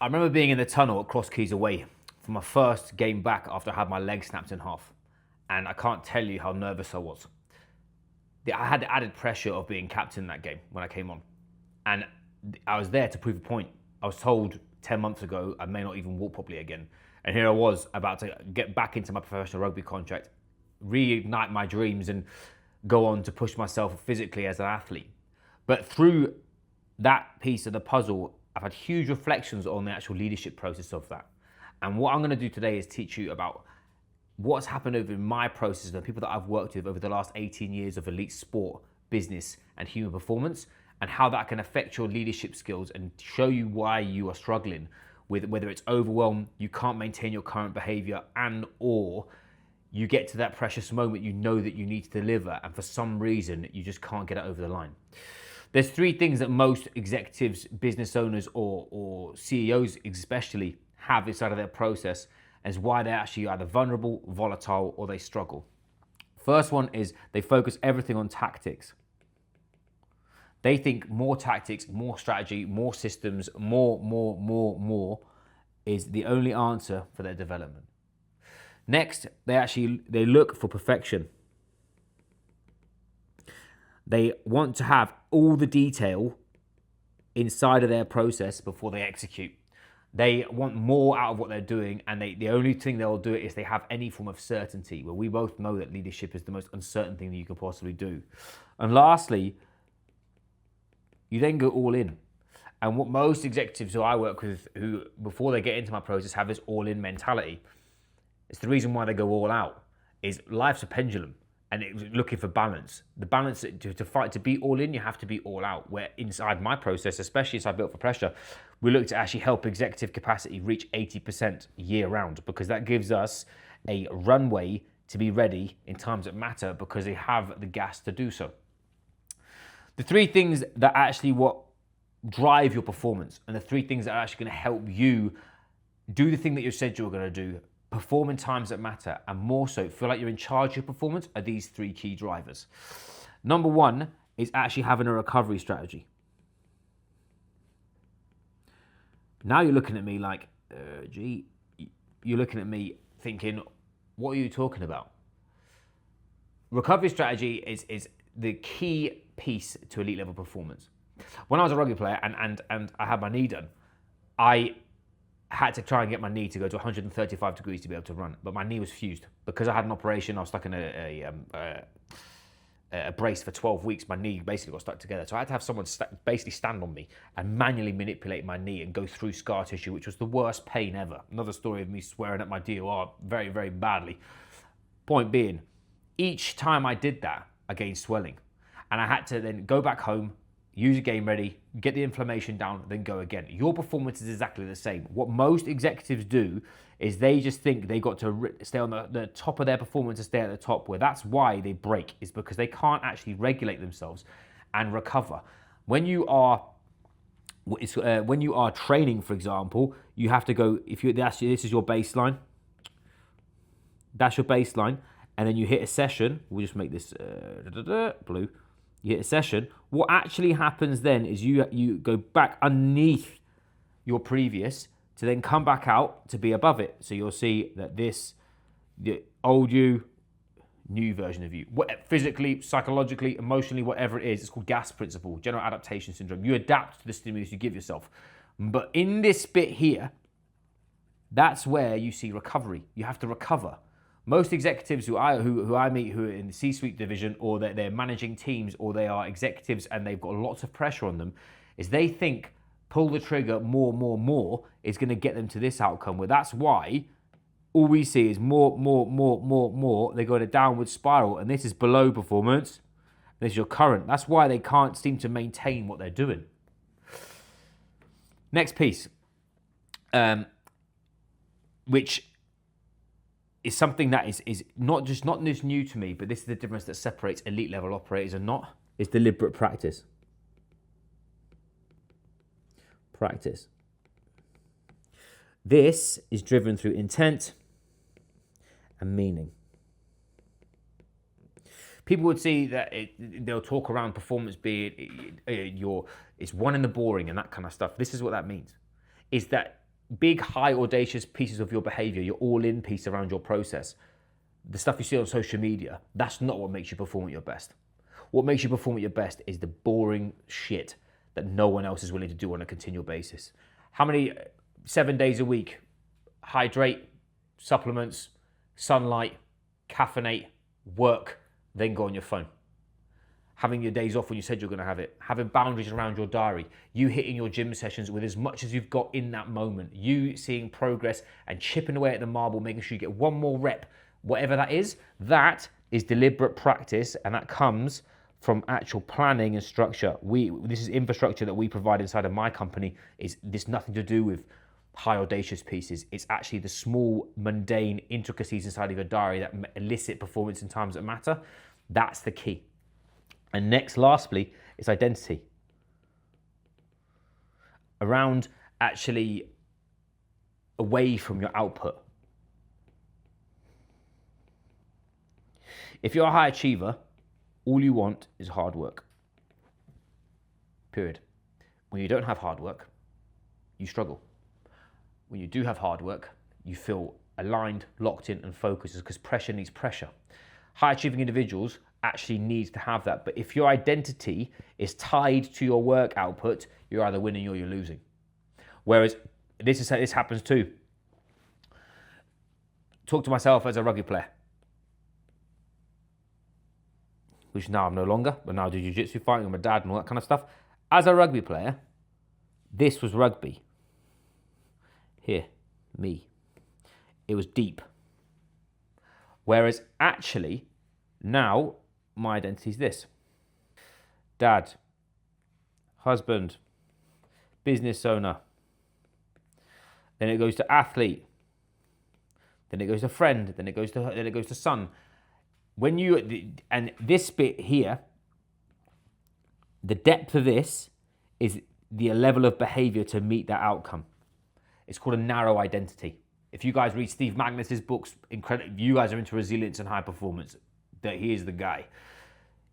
I remember being in the tunnel at Cross Keys away for my first game back after I had my leg snapped in half. And I can't tell you how nervous I was. I had the added pressure of being captain in that game when I came on. And I was there to prove a point. I was told 10 months ago I may not even walk properly again. And here I was about to get back into my professional rugby contract, reignite my dreams and go on to push myself physically as an athlete. But through that piece of the puzzle, I've had huge reflections on the actual leadership process of that. And what I'm going to do today is teach you about what's happened over my process, the people that I've worked with over the last 18 years of elite sport, business, and human performance, and how that can affect your leadership skills and show you why you are struggling with whether it's overwhelm, you can't maintain your current behavior, and or you get to that precious moment you know that you need to deliver, and for some reason you just can't get it over the line. There's three things that most executives, business owners, or CEOs especially have inside of their process as why they're actually either vulnerable, volatile, or they struggle. First one is they focus everything on tactics. They think more tactics, more strategy, more systems, more is the only answer for their development. Next, they look for perfection. They want to have all the detail inside of their process before they execute. They want more out of what they're doing, and the only thing they'll do it is they have any form of certainty, where we both know that leadership is the most uncertain thing that you can possibly do. And lastly, you then go all in. And what most executives who I work with, who before they get into my process have this all-in mentality, it's the reason why they go all out, is life's a pendulum. And it's looking for balance. The balance to be all in, you have to be all out. Where inside my process, especially as I built for pressure, we look to actually help executive capacity reach 80% year round, because that gives us a runway to be ready in times that matter, because they have the gas to do so. The three things that actually what drive your performance, and the three things that are actually going to help you do the thing that you said you were going to do, perform in times that matter, and more so feel like you're in charge of your performance, are these three key drivers. Number one is actually having a recovery strategy. Now you're looking at me like, you're looking at me thinking, what are you talking about? Recovery strategy is the key piece to elite level performance. When I was a rugby player and I had my knee done, I had to try and get my knee to go to 135 degrees to be able to run, but my knee was fused. Because I had an operation, I was stuck in a brace for 12 weeks, my knee basically got stuck together. So I had to have someone basically stand on me and manually manipulate my knee and go through scar tissue, which was the worst pain ever. Another story of me swearing at my DOR very, very badly. Point being, each time I did that, I gained swelling. And I had to then go back home, use a game ready, get the inflammation down, then go again. Your performance is exactly the same. What most executives do is they just think they got to stay on the top of their performance to stay at the top, where that's why they break, is because they can't actually regulate themselves and recover. When you are training, for example, you have to go, this is your baseline, that's your baseline, and then you hit a session, we'll just make this blue, you hit a session. What actually happens then is you go back underneath your previous to then come back out to be above it. So you'll see that the old you, new version of you. Physically, psychologically, emotionally, whatever it is, it's called GAS principle, general adaptation syndrome. You adapt to the stimulus you give yourself. But in this bit here, that's where you see recovery. You have to recover. Most executives who I meet who are in the C-suite division, or they're managing teams, or they are executives and they've got lots of pressure on them, is they think pull the trigger more is going to get them to this outcome, where that's why all we see is more. They go in a downward spiral, and this is below performance. This is your current. That's why they can't seem to maintain what they're doing. Next piece, which is something that is not just new to me, but this is the difference that separates elite level operators and not, is deliberate practice. Practice. This is driven through intent and meaning. People would see that they'll talk around performance being it's one in the boring and that kind of stuff. This is what that means, is that big, high, audacious pieces of your behavior, your all-in piece around your process, the stuff you see on social media, that's not what makes you perform at your best. What makes you perform at your best is the boring shit that no one else is willing to do on a continual basis. How many 7 days a week, hydrate, supplements, sunlight, caffeinate, work, then go on your phone? Having your days off when you said you're going to have it, having boundaries around your diary, you hitting your gym sessions with as much as you've got in that moment, you seeing progress and chipping away at the marble, making sure you get one more rep, whatever that is deliberate practice, and that comes from actual planning and structure. This is infrastructure that we provide inside of my company. Is this nothing to do with high audacious pieces? It's actually the small mundane intricacies inside of your diary that elicit performance in times that matter. That's the key. And next, lastly, is identity. Around actually away from your output. If you're a high achiever, all you want is hard work. Period. When you don't have hard work, you struggle. When you do have hard work, you feel aligned, locked in, and focused, because pressure needs pressure. High achieving individuals actually need to have that. But if your identity is tied to your work output, you're either winning or you're losing. Whereas this happens too. Talk to myself as a rugby player, which now I'm no longer, but now I do jiu-jitsu, fighting with my dad and all that kind of stuff. As a rugby player, this was rugby. Here, me. It was deep. Whereas actually, now my identity is this. Dad, husband, business owner. Then it goes to athlete. Then it goes to friend. Then it goes to son. And this bit here, the depth of this is the level of behavior to meet that outcome. It's called a narrow identity. If you guys read Steve Magnus's books, you guys are into resilience and high performance, that he is the guy.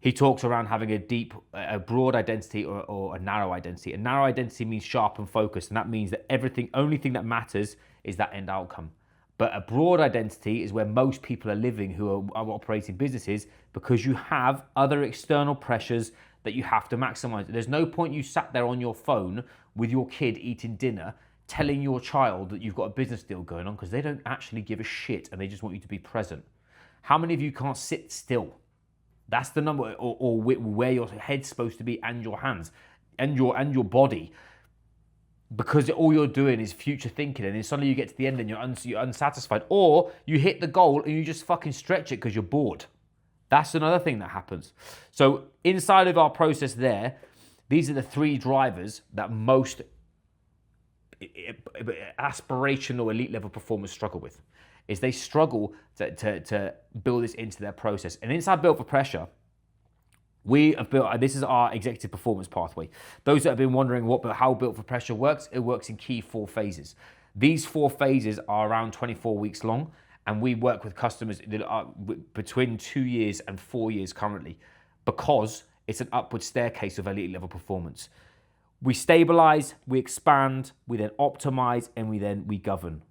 He talks around having a broad identity or a narrow identity. A narrow identity means sharp and focused, and that means that only thing that matters is that end outcome. But a broad identity is where most people are living who are operating businesses, because you have other external pressures that you have to maximize. There's no point you sat there on your phone with your kid eating dinner telling your child that you've got a business deal going on, because they don't actually give a shit and they just want you to be present. How many of you can't sit still? That's the number, or where your head's supposed to be, and your hands and your body, because all you're doing is future thinking, and then suddenly you get to the end and you're unsatisfied, or you hit the goal and you just fucking stretch it because you're bored. That's another thing that happens. So inside of our process there, these are the three drivers that most aspirational elite level performers struggle with. Is they struggle to build this into their process. And inside Built for Pressure, we have built, this is our executive performance pathway. Those that have been wondering how Built for Pressure works, it works in key 4 phases. These 4 phases are around 24 weeks long, and we work with customers that are between 2 years and 4 years currently, because it's an upward staircase of elite level performance. We stabilize, we expand, we then optimize, and we govern.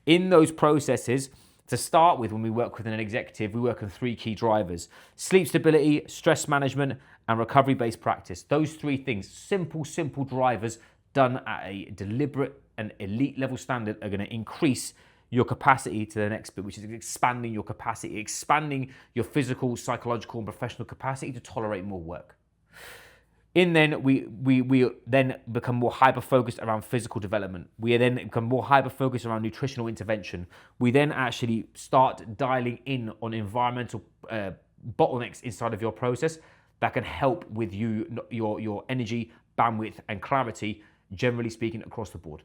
In those processes, to start with, when we work with an executive, we work on 3 key drivers: sleep stability, stress management, and recovery-based practice. Those 3 things, simple drivers done at a deliberate and elite level standard, are going to increase your capacity to the next bit, which is expanding your capacity, expanding your physical, psychological, and professional capacity to tolerate more work. Then we then become more hyper-focused around physical development. We then become more hyper-focused around nutritional intervention. We then actually start dialing in on environmental bottlenecks inside of your process that can help with your energy, bandwidth, and clarity, generally speaking, across the board.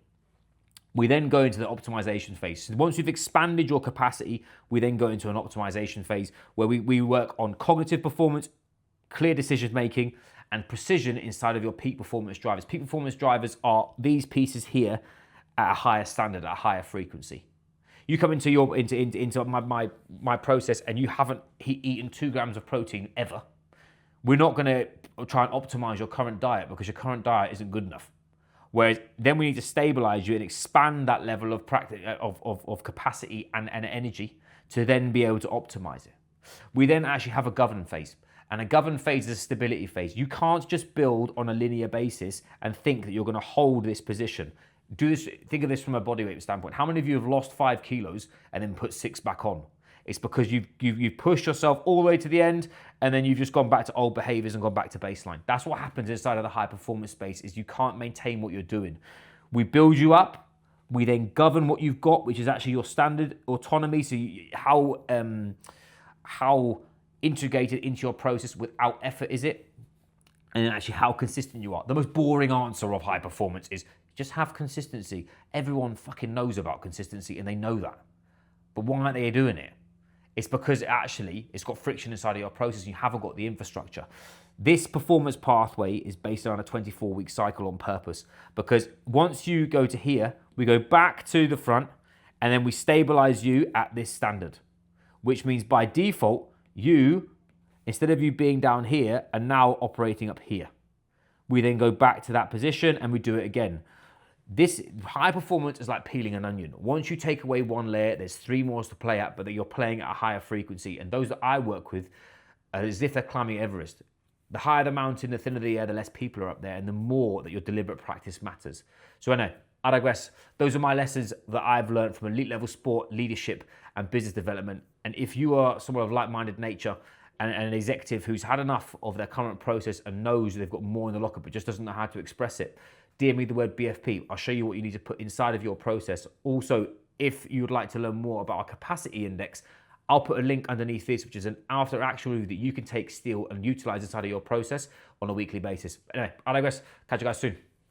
We then go into the optimization phase. So once you've expanded your capacity, we then go into an optimization phase where we work on cognitive performance, clear decision making, and precision inside of your peak performance drivers. Peak performance drivers are these pieces here at a higher standard, at a higher frequency. You come into my process and you haven't eaten 2 grams of protein ever. We're not going to try and optimize your current diet, because your current diet isn't good enough. Whereas then we need to stabilize you and expand that level of practice, of capacity and energy to then be able to optimize it. We then actually have a govern phase. And a govern phase is a stability phase. You can't just build on a linear basis and think that you're going to hold this position. Think of this from a bodyweight standpoint. How many of you have lost 5 kilos and then put 6 back on? It's because you've pushed yourself all the way to the end, and then you've just gone back to old behaviors and gone back to baseline. That's what happens inside of the high performance space, is you can't maintain what you're doing. We build you up. We then govern what you've got, which is actually your standard autonomy. So how integrated into your process without effort is it? And then actually how consistent you are. The most boring answer of high performance is just have consistency. Everyone fucking knows about consistency and they know that. But why aren't they doing it? It's because actually it's got friction inside of your process and you haven't got the infrastructure. This performance pathway is based on a 24-week cycle on purpose, because once you go to here, we go back to the front and then we stabilize you at this standard, which means by default, you, instead of you being down here, are now operating up here. We then go back to that position and we do it again. This high performance is like peeling an onion. Once you take away one layer, there's 3 more to play at, but that you're playing at a higher frequency. And those that I work with are as if they're climbing Everest. The higher the mountain, the thinner the air, the less people are up there, and the more that your deliberate practice matters. So I know, I digress. Those are my lessons that I've learned from elite level sport, leadership, and business development. And if you are someone of like-minded nature and an executive who's had enough of their current process and knows they've got more in the locker but just doesn't know how to express it, DM me the word BFP. I'll show you what you need to put inside of your process. Also, if you would like to learn more about our capacity index, I'll put a link underneath this, which is an after action review that you can take, steal, and utilize inside of your process on a weekly basis. Anyway, I digress. Catch you guys soon.